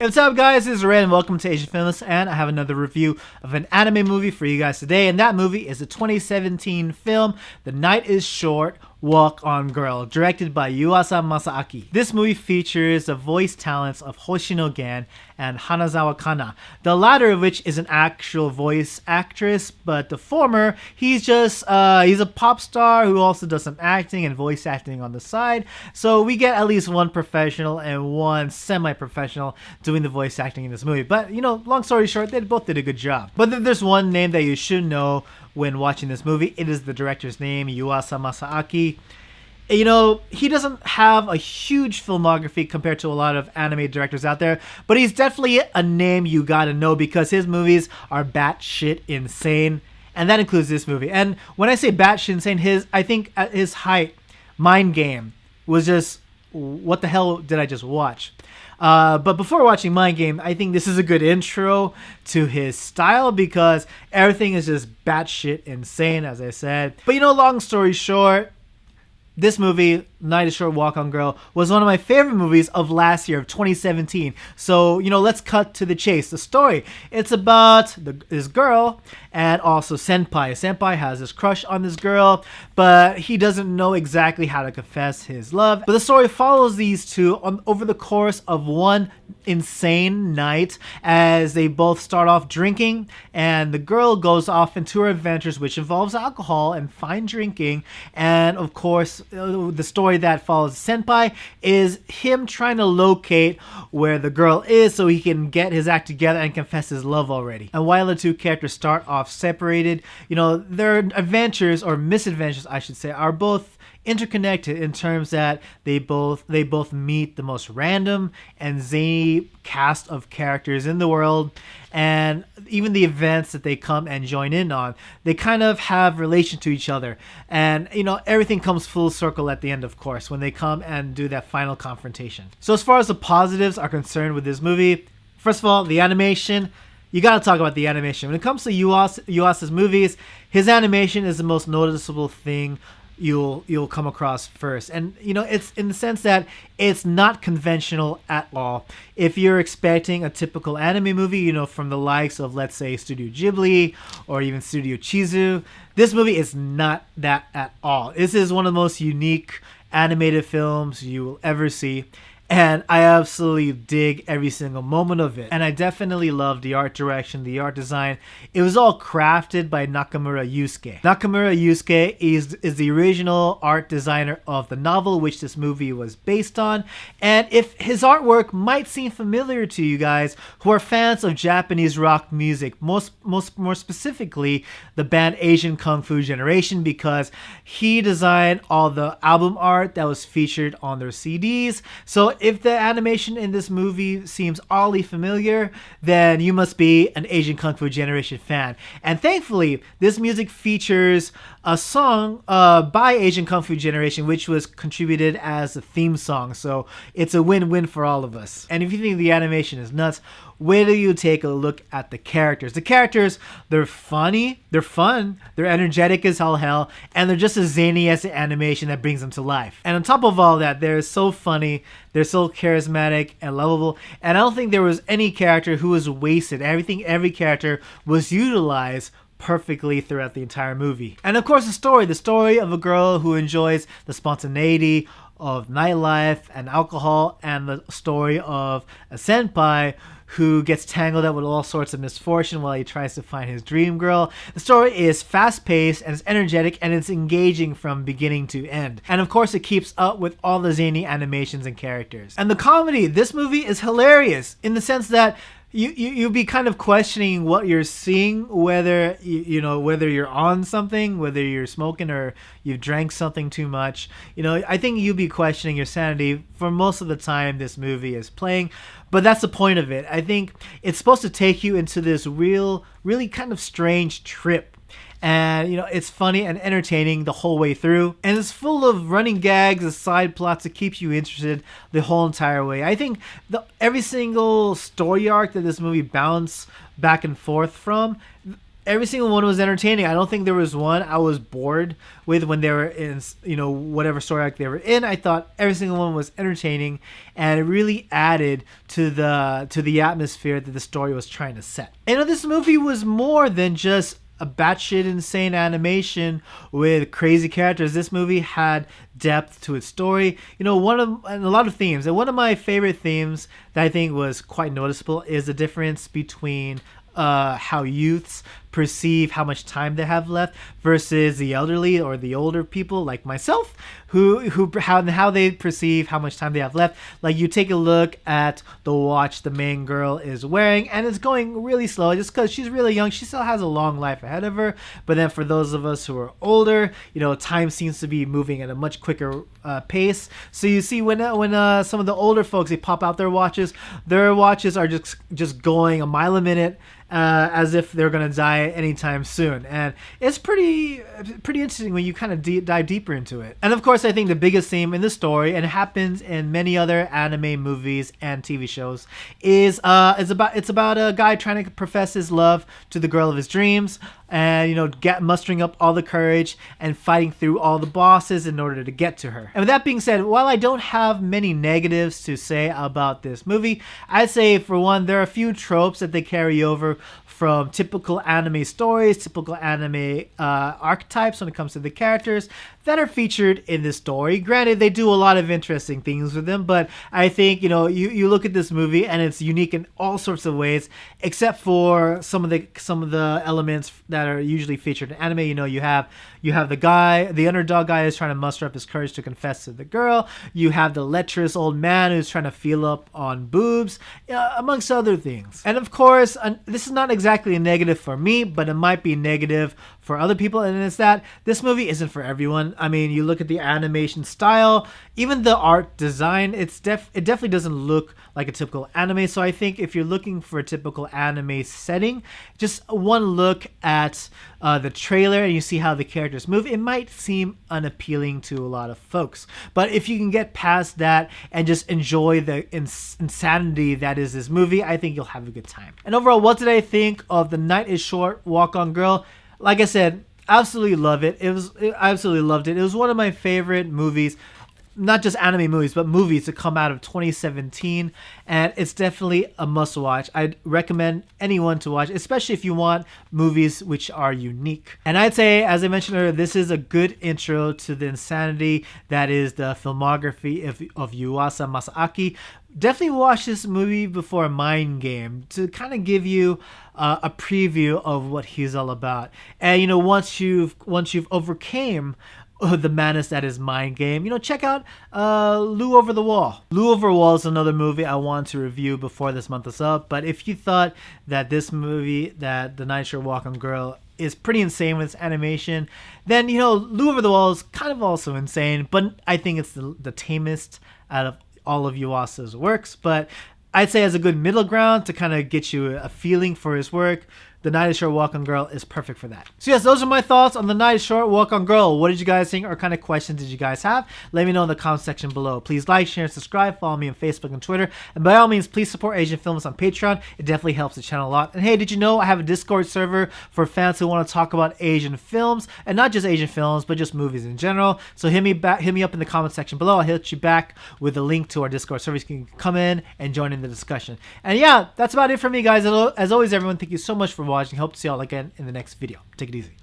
Hey, what's up, guys? This is Red, and welcome to Asian Films, and I have another review of an anime movie for you guys today, and that movie is the 2017 film The Night is Short, Walk on Girl, directed by Yuasa Masaaki. This movie features the voice talents of Hoshino and Hanazawa Kana, the latter of which is an actual voice actress, but the former, he's a pop star who also does some acting and voice acting on the side, so we get at least one professional and one semi-professional doing the voice acting in this movie. But, long story short, they both did a good job. But if there's one name that you should know when watching this movie, it is the director's name, Yuasa Masaaki. He doesn't have a huge filmography compared to a lot of anime directors out there, but he's definitely a name you gotta know because his movies are batshit insane, and that includes this movie. And when I say batshit insane, I think at his height, Mind Game was just, what the hell did I just watch? But before watching Mind Game, I think this is a good intro to his style because everything is just batshit insane, as I said. But long story short, this movie, Night is Short, Walk on Girl, was one of my favorite movies of last year, of 2017. So, let's cut to the chase. The story, it's about this girl and also Senpai. Senpai has this crush on this girl, but he doesn't know exactly how to confess his love. But the story follows these two over the course of one insane night as they both start off drinking, and the girl goes off into her adventures, which involves alcohol and fine drinking. And of course, the story that follows Senpai is him trying to locate where the girl is so he can get his act together and confess his love already. And while the two characters start off separated, their adventures, or misadventures I should say, are both interconnected in terms that they both meet the most random and zany cast of characters in the world, and even the events that they come and join in on, they kind of have relation to each other. And everything comes full circle at the end, of course, when they come and do that final confrontation. So as far as the positives are concerned with this movie, first of all, the animation. You gotta talk about the animation. When it comes to Yuasa's movies, his animation is the most noticeable thing you'll come across first. And it's in the sense that it's not conventional at all. If you're expecting a typical anime movie, from the likes of, let's say, Studio Ghibli or even Studio Chizu, this movie is not that at all. This is one of the most unique animated films you will ever see, and I absolutely dig every single moment of it. And I definitely love the art direction, the art design. It was all crafted by Nakamura Yusuke. Nakamura Yusuke is the original art designer of the novel which this movie was based on. And if his artwork might seem familiar to you guys who are fans of Japanese rock music, more specifically the band Asian Kung Fu Generation, because he designed all the album art that was featured on their CDs. So if the animation in this movie seems oddly familiar, then you must be an Asian Kung Fu Generation fan. And thankfully, this music features a song by Asian Kung Fu Generation, which was contributed as a theme song. So it's a win-win for all of us. And if you think the animation is nuts, wait till you take a look at the characters. The characters, they're funny, they're fun, they're energetic as all hell, and they're just as zany as the animation that brings them to life. And on top of all that, they're so funny, they're so charismatic and lovable, and I don't think there was any character who was wasted. Every character was utilized perfectly throughout the entire movie. And of course, the story of a girl who enjoys the spontaneity of nightlife and alcohol, and the story of a senpai who gets tangled up with all sorts of misfortune while he tries to find his dream girl. The story is fast-paced and it's energetic and it's engaging from beginning to end. And of course, it keeps up with all the zany animations and characters. And the comedy, this movie is hilarious in the sense that you'll be kind of questioning what you're seeing, whether whether you're on something, whether you're smoking or you've drank something too much. I think you'll be questioning your sanity for most of the time this movie is playing, but that's the point of it. I think it's supposed to take you into this really kind of strange trip. And it's funny and entertaining the whole way through, and it's full of running gags and side plots to keep you interested the whole entire way. I think every single story arc that this movie bounced back and forth from, every single one was entertaining. I don't think there was one I was bored with when they were in, whatever story arc they were in. I thought every single one was entertaining, and it really added to the atmosphere that the story was trying to set. And this movie was more than just a batshit insane animation with crazy characters. This movie had depth to its story. And a lot of themes. And one of my favorite themes that I think was quite noticeable is the difference between how youths perceive how much time they have left versus the elderly or the older people like myself how they perceive how much time they have left. Like, you take a look at the watch the main girl is wearing, and it's going really slow just because she's really young. She still has a long life ahead of her. But then for those of us who are older, time seems to be moving at a much quicker pace. So you see when some of the older folks, they pop out their watches are just going a mile a minute, as if they're going to die anytime soon. And it's pretty interesting when you kind of dive deeper into it. And of course, I think the biggest theme in the story, and it happens in many other anime movies and TV shows, is it's about a guy trying to profess his love to the girl of his dreams, and mustering up all the courage and fighting through all the bosses in order to get to her. And with that being said, while I don't have many negatives to say about this movie, I'd say, for one, there are a few tropes that they carry over from typical anime stories, typical anime archetypes when it comes to the characters that are featured in this story. Granted, they do a lot of interesting things with them, but I think you look at this movie and it's unique in all sorts of ways, except for some of the elements that are usually featured in anime. You have the underdog guy who's trying to muster up his courage to confess to the girl. You have the lecherous old man who's trying to feel up on boobs, amongst other things. And of course, this is not exactly a negative for me, but it might be negative for other people, and it's that this movie isn't for everyone. I mean, you look at the animation style, even the art design, it definitely doesn't look like a typical anime. So I think if you're looking for a typical anime setting, just one look at the trailer and you see how the characters move, it might seem unappealing to a lot of folks. But if you can get past that and just enjoy the insanity that is this movie, I think you'll have a good time. And overall, what did I think of The Night is Short, Walk on Girl? Like I said, absolutely love it. I absolutely loved it. It was one of my favorite movies, not just anime movies, but movies to come out of 2017, and it's definitely a must watch. I'd recommend anyone to watch, especially if you want movies which are unique. And I'd say, as I mentioned earlier, this is a good intro to the insanity that is the filmography of Yuasa Masaaki. Definitely watch this movie before Mind Game to kind of give you a preview of what he's all about. And once you've overcame the madness that is Mind Game, check out Lou Over the Wall. Lou Over the Wall is another movie I want to review before this month is up. But if you thought that this movie, that The Night Short Walk on Girl, is pretty insane with its animation, then Lou Over the Wall is kind of also insane, but I think it's the tamest out of all of Yuasa's works. But I'd say as a good middle ground to kind of get you a feeling for his work, The Night is Short, Walk on Girl is perfect for that. So yes, those are my thoughts on The Night is Short, Walk on Girl. What did you guys think, or kind of questions did you guys have? Let me know in the comment section below. Please like, share, and subscribe. Follow me on Facebook and Twitter. And by all means, please support Asian Films on Patreon. It definitely helps the channel a lot. And hey, did you know I have a Discord server for fans who want to talk about Asian films, and not just Asian films, but just movies in general? So hit me up in the comment section below. I'll hit you back with a link to our Discord server. You can come in and join in the discussion. And yeah, that's about it for me, guys. As always, everyone, thank you so much for watching. Hope to see y'all again in the next video. Take it easy.